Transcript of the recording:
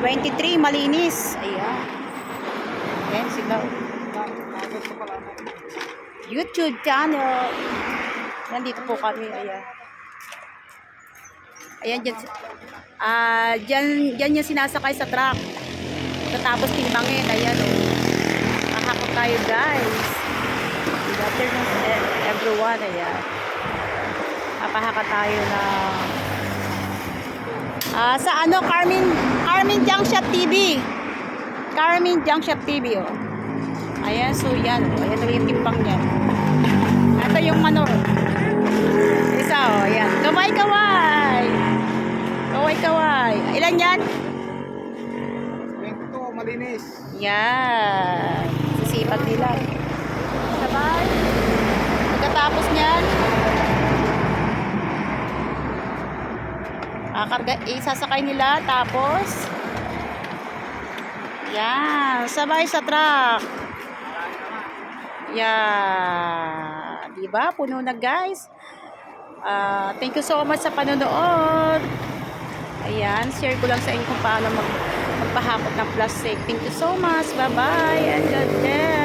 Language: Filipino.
23, malinis. Ayan. Ayan sila. YouTube channel. Nandito po kami. Ayan. Ayan dyan. Dyan yung sinasakay sa truck. Tapos timbangin. Ayan o. Makakot tayo guys. Good afternoon everyone. Ayan. Napahaka tayo na sa ano, Carmen Junk TV. Carmen Junk TV oh. Ayan, so yan oh. Ayan yung timbang niya. Ito yung ano. Isa oh, ayan. Kaway. Kaway. Ilan yan? 22, malinis. Yan. Sisipag nila. Sabay. Pagkatapos niyan, isasakay nila, tapos yan, sabay sa truck. Yan, diba? Puno na guys. Thank you so much sa panonood. Ayan, share ko lang sa inyo kung paano magpahakot ng plastic. Thank you so much. Bye bye and God bless.